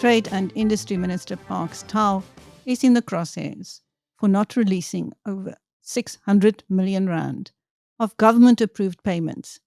Trade and Industry Minister Parks Tau is in the crosshairs for not releasing over 600 million rand of government-approved payments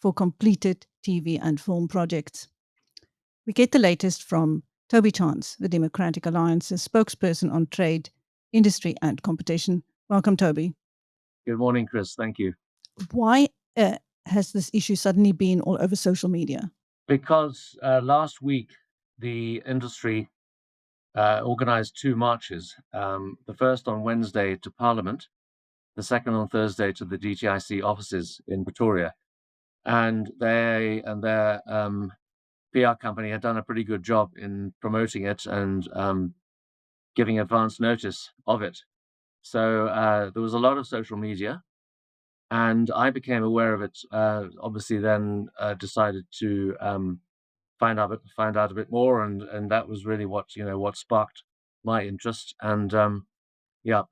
for completed TV and film projects. We get the latest from Toby Chance, the Democratic Alliance's spokesperson on trade, industry and competition. Welcome, Toby. Good morning, Chris. Thank you. Why has this issue suddenly been all over social media? Because last week, the industry organized two marches, the first on Wednesday to Parliament, the second on Thursday to the DTIC offices in Pretoria. And they and their PR company had done a pretty good job in promoting it and giving advance notice of it. So there was a lot of social media, and I became aware of it. Obviously, then decided to find out a bit more, and that was really what sparked my interest. And there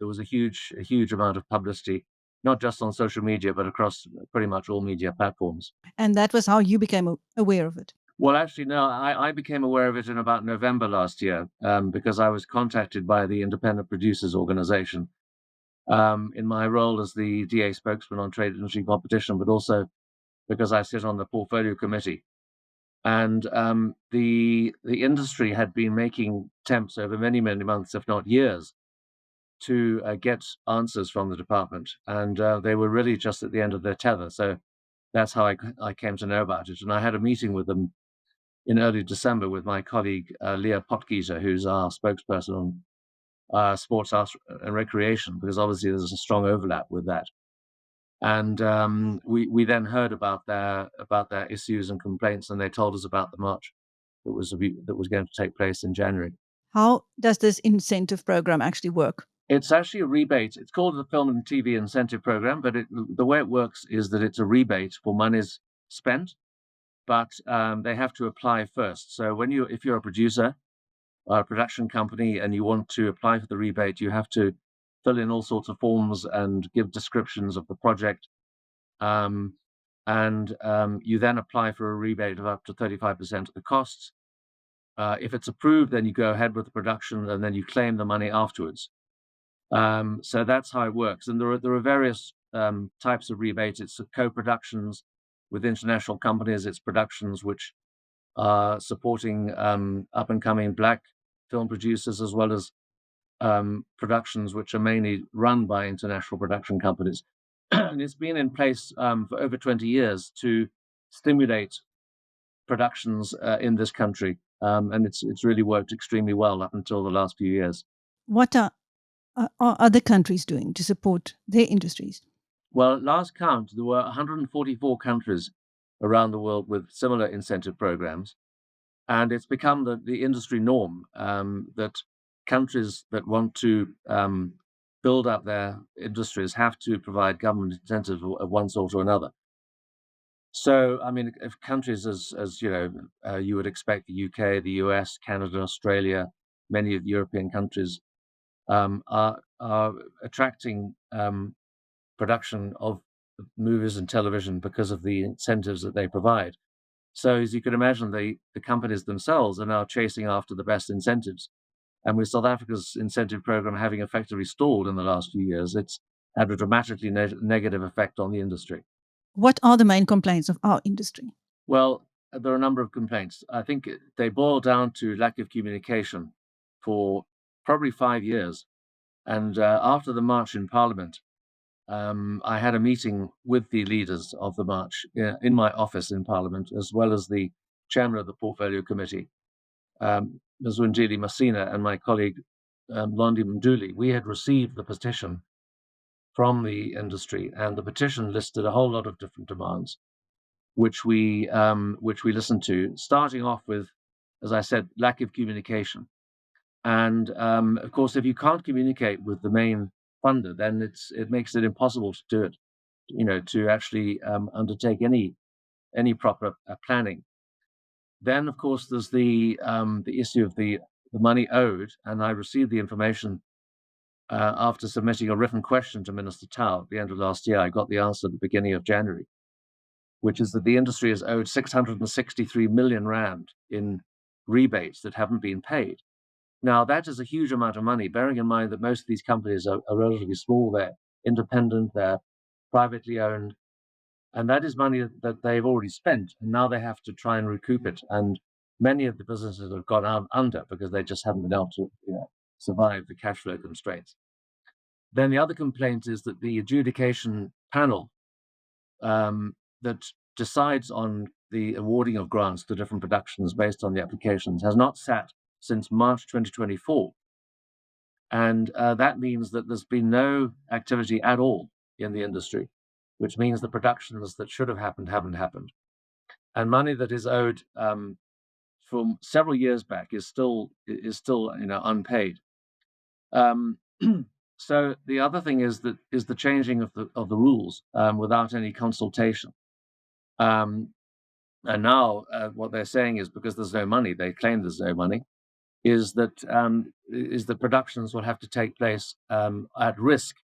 was a huge amount of publicity, not just on social media, but across pretty much all media platforms. And that was how you became aware of it? Well, actually, no, I became aware of it in about November last year because I was contacted by the Independent Producers Organization in my role as the DA spokesman on trade, industry, competition, but also because I sit on the portfolio committee. And the industry had been making attempts over many months, if not years, to get answers from the department, and they were really just at the end of their tether. So that's how I came to know about it. And I had a meeting with them in early December with my colleague Leah Potgieter, who's our spokesperson on sports, arts, and recreation, because obviously there's a strong overlap with that. And we then heard about their issues and complaints, and they told us about the march that was going to take place in January. How does this incentive program actually work? It's actually a rebate. It's called the Film and TV Incentive Program, but the way it works is that it's a rebate for monies spent, but they have to apply first. So if you're a producer or a production company and you want to apply for the rebate, you have to fill in all sorts of forms and give descriptions of the project. You then apply for a rebate of up to 35% of the costs. If it's approved, then you go ahead with the production and then you claim the money afterwards. So that's how it works. And there are various types of rebates. It's co-productions with international companies. It's productions which are supporting up-and-coming Black film producers, as well as productions which are mainly run by international production companies. And it's been in place for over 20 years to stimulate productions in this country. And it's really worked extremely well up until the last few years. What are other countries doing to support their industries? Well, at last count, there were 144 countries around the world with similar incentive programs. And it's become the industry norm that countries that want to build up their industries have to provide government incentives of one sort or another. So, I mean, if countries as you know, you would expect, the UK, the US, Canada, Australia, many of the European countries are attracting production of movies and television because of the incentives that they provide. So as you can imagine, the companies themselves are now chasing after the best incentives. And with South Africa's incentive program having effectively stalled in the last few years, it's had a dramatically negative effect on the industry. What are the main complaints of our industry? Well, there are a number of complaints. I think they boil down to lack of communication for probably 5 years. And after the march in Parliament, I had a meeting with the leaders of the march in my office in Parliament, as well as the chairman of the Portfolio Committee, Ms. Windili Masina, and my colleague, Londi Mduli. We had received the petition from the industry, and the petition listed a whole lot of different demands, which we listened to, starting off with, as I said, lack of communication. And of course, if you can't communicate with the main funder, then it makes it impossible to do it, to actually undertake any proper planning. Then, of course, there's the issue of the money owed, and I received the information after submitting a written question to Minister Tao at the end of last year, I got the answer at the beginning of January, which is that the industry is owed 663 million rand in rebates that haven't been paid. Now, that is a huge amount of money, bearing in mind that most of these companies are relatively small, they're independent, they're privately owned, and that is money that they've already spent, and now they have to try and recoup it. And many of the businesses have gone out under because they just haven't been able to survive the cash flow constraints. Then the other complaint is that the adjudication panel that decides on the awarding of grants to different productions based on the applications has not sat since March 2024. And that means that there's been no activity at all in the industry, which means the productions that should have happened haven't happened. And money that is owed from several years back is still unpaid. So the other thing is the changing of the rules without any consultation. And now what they're saying is, because there's no money, they claim there's no money, is that the productions will have to take place at risk,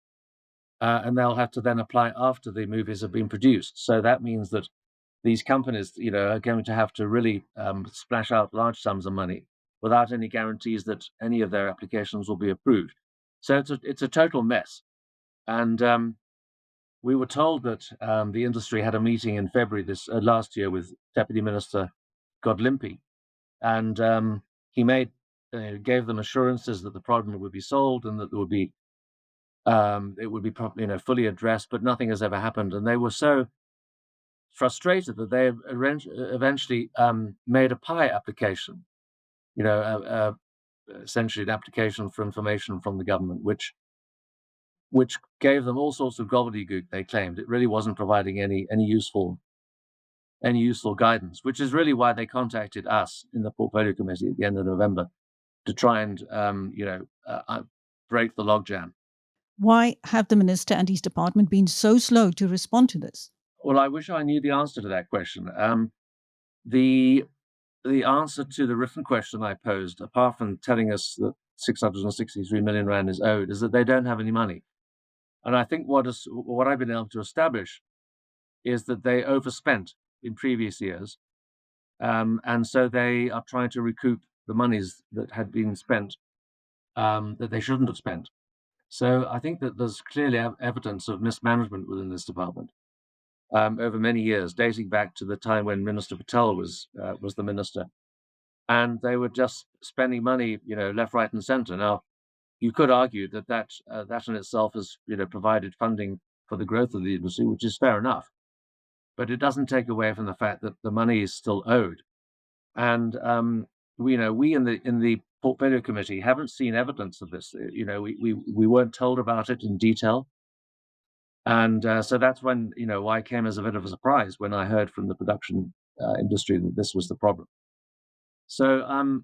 and they'll have to then apply after the movies have been produced. So that means that these companies, are going to have to really splash out large sums of money without any guarantees that any of their applications will be approved. So it's a total mess. And we were told that the industry had a meeting in February last year with Deputy Minister Godlimpi, and he gave them assurances that the problem would be solved and that there would be it would be fully addressed, but nothing has ever happened. And they were so frustrated that they eventually made a PI application, essentially an application for information from the government, which gave them all sorts of gobbledygook. They claimed it really wasn't providing any useful guidance, which is really why they contacted us in the Portfolio Committee at the end of November to try and break the logjam. Why have the minister and his department been so slow to respond to this? Well, I wish I knew the answer to that question. The answer to the written question I posed, apart from telling us that 663 million rand is owed, is that they don't have any money. And I think what I've been able to establish is that they overspent in previous years, and so they are trying to recoup the monies that had been spent that they shouldn't have spent. So I think that there's clearly evidence of mismanagement within this department over many years, dating back to the time when Minister Patel was the minister, and they were just spending money, left, right, and centre. Now, you could argue that in itself has provided funding for the growth of the industry, which is fair enough, but it doesn't take away from the fact that the money is still owed. And we in the Portfolio Committee haven't seen evidence of this. We weren't told about it in detail. And so that's when, why it came as a bit of a surprise when I heard from the production industry that this was the problem. So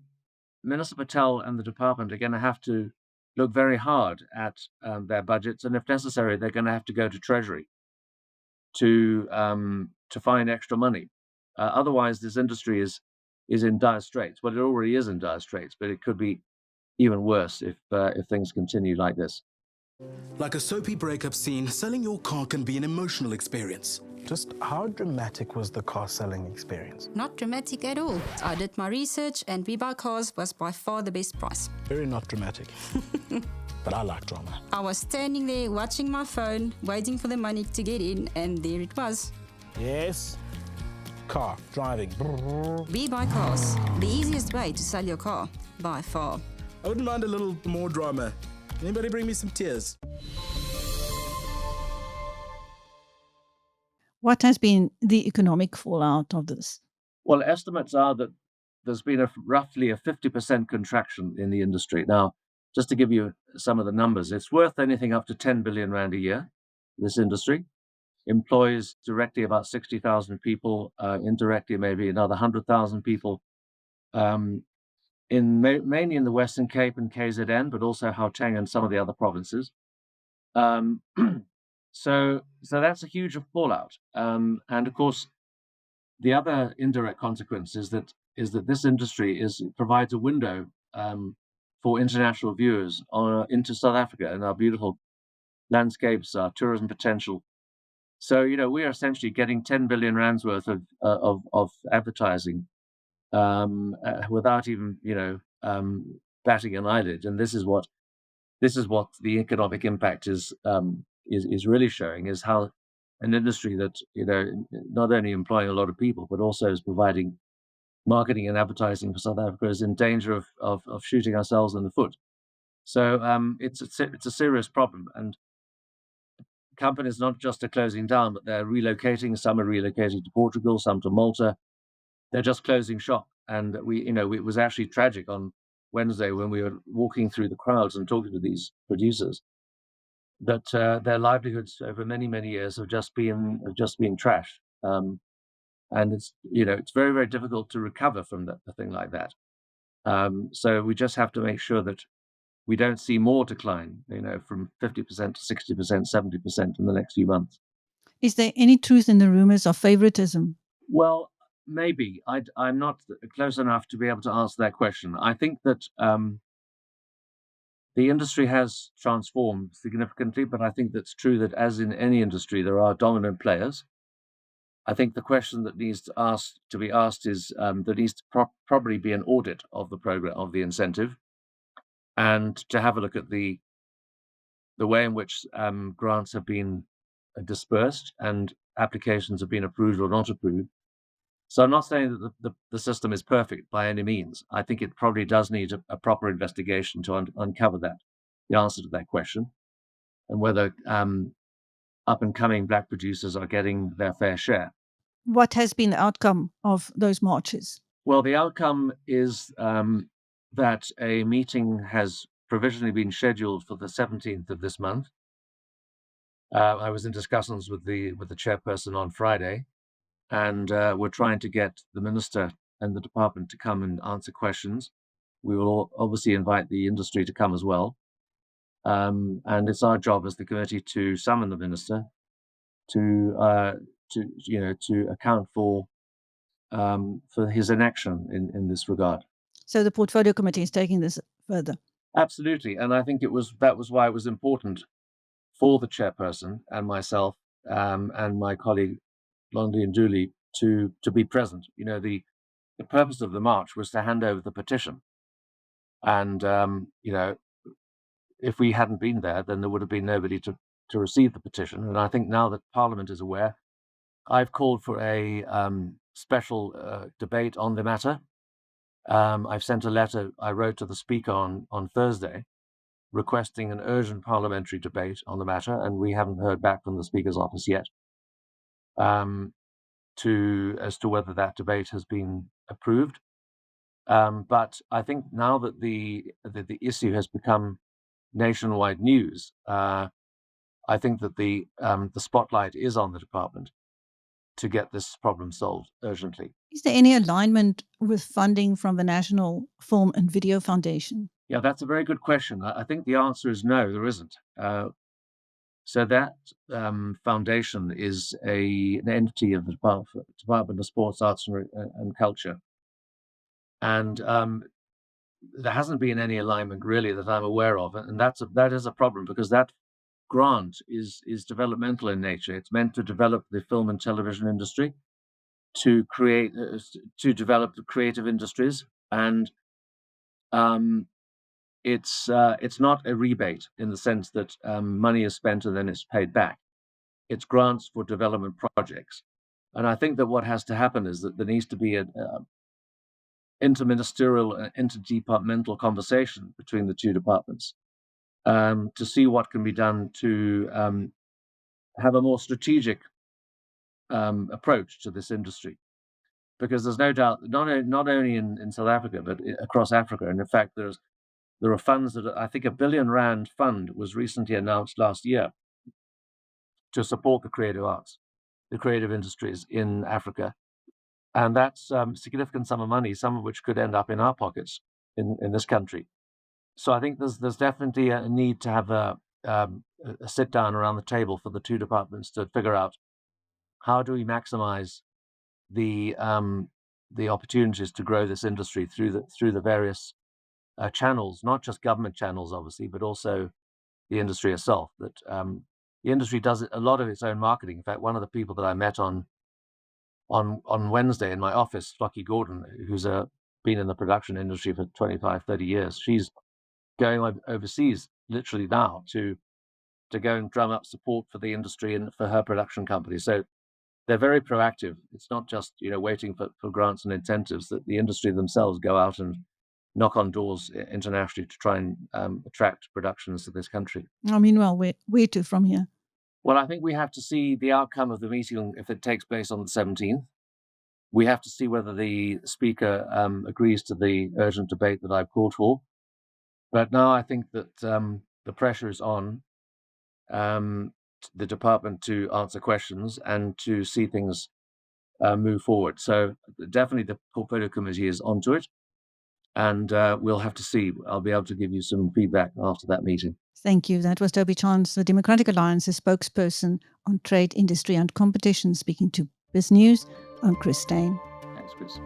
Minister Patel and the department are going to have to look very hard at their budgets, and if necessary, they're going to have to go to Treasury to find extra money. Otherwise, this industry is in dire straits. Well, it already is in dire straits, but it could be even worse if things continue like this. Like a soapy breakup scene, selling your car can be an emotional experience. Just how dramatic was the car selling experience? Not dramatic at all. I did my research, and We Buy Cars was by far the best price. Very not dramatic. But I like drama. I was standing there watching my phone, waiting for the money to get in, and there it was. Yes. Car, driving. We Buy Cars, the easiest way to sell your car, by far. I wouldn't mind a little more drama. Anybody bring me some tears? What has been the economic fallout of this? Well, estimates are that there's been roughly a 50% contraction in the industry. Now, just to give you some of the numbers, it's worth anything up to 10 billion rand a year, this industry. Employs directly about 60,000 people, indirectly maybe another 100,000 people, mainly in the Western Cape and KZN, but also Gauteng and some of the other provinces. So that's a huge fallout. And of course, the other indirect consequence is that this industry provides a window for international viewers into South Africa and our beautiful landscapes, our tourism potential. So, we are essentially getting 10 billion rands worth of advertising without even, batting an eyelid. And this is what the economic impact is really showing, is how an industry that, not only employing a lot of people, but also is providing marketing and advertising for South Africa, is in danger of shooting ourselves in the foot. So it's a serious problem, and companies not just are closing down, but they're relocating. Some are relocating to Portugal, some to Malta. They're just closing shop. And it was actually tragic on Wednesday when we were walking through the crowds and talking to these producers, that their livelihoods over many, many years have just been trashed. And it's very, very difficult to recover from a thing like that. So we just have to make sure that we don't see more decline, from 50% to 60%, 70% in the next few months. Is there any truth in the rumors of favoritism? Well, maybe. I'm not close enough to be able to answer that question. I think that the industry has transformed significantly, but I think that's true that, as in any industry, there are dominant players. I think the question that needs to be asked is there needs to probably be an audit of the program, of the incentive, and to have a look at the way in which grants have been dispersed and applications have been approved or not approved. So I'm not saying that the system is perfect by any means. I think it probably does need a proper investigation to uncover the answer to that question, and whether up and coming black producers are getting their fair share. What has been the outcome of those marches? Well, the outcome is that a meeting has provisionally been scheduled for the 17th of this month. I was in discussions with the chairperson on Friday, and we're trying to get the minister and the department to come and answer questions. We will obviously invite the industry to come as well, and it's our job as the committee to summon the minister to account for his inaction in this regard. So the portfolio committee is taking this further. Absolutely, and I think that was why it was important for the chairperson and myself and my colleague Londi and Julie to be present. The purpose of the march was to hand over the petition, and if we hadn't been there, then there would have been nobody to receive the petition. And I think now that Parliament is aware, I've called for a special debate on the matter. I've sent a letter I wrote to the Speaker on Thursday, requesting an urgent parliamentary debate on the matter, and we haven't heard back from the Speaker's office yet as to whether that debate has been approved. But I think now that the issue has become nationwide news, I think that the spotlight is on the department to get this problem solved urgently. Is there any alignment with funding from the National Film and Video Foundation? Yeah, that's a very good question. I think the answer is no, there isn't. So that foundation is an entity of the Department of Sports, Arts and Culture. And there hasn't been any alignment really that I'm aware of. And that is a problem, because that grant is developmental in nature. It's meant to develop the film and television industry, to develop the creative industries, and it's not a rebate in the sense that money is spent and then it's paid back. It's grants for development projects. And I think that what has to happen is that there needs to be an interministerial, interdepartmental conversation between the two departments to see what can be done to have a more strategic approach to this industry. Because there's no doubt, not only in South Africa, but across Africa. And in fact, there are funds that I think R1 billion fund was recently announced last year to support the creative arts, the creative industries in Africa. And that's a significant sum of money, some of which could end up in our pockets in this country. So I think there's definitely a need to have a sit down around the table for the two departments to figure out how do we maximize the opportunities to grow this industry through the various channels, not just government channels, obviously, but also the industry itself. That the industry does a lot of its own marketing. In fact, one of the people that I met on Wednesday in my office, Lucky Gordon, who's been in the production industry for 25, 30 years, she's going overseas literally now to go and drum up support for the industry and for her production company. So they're very proactive. It's not just waiting for grants and incentives. That the industry themselves go out and knock on doors internationally to try and attract productions to this country. Meanwhile, where to from here? Well, I think we have to see the outcome of the meeting if it takes place on the 17th. We have to see whether the Speaker agrees to the urgent debate that I've called for. But now I think that the pressure is on the department to answer questions and to see things move forward. So definitely the Portfolio Committee is onto it, and we'll have to see. I'll be able to give you some feedback after that meeting. Thank you. That was Toby Chance, the Democratic Alliance's spokesperson on trade, industry and competition, speaking to BizNews. I'm Chris Steyn. Thanks, Chris.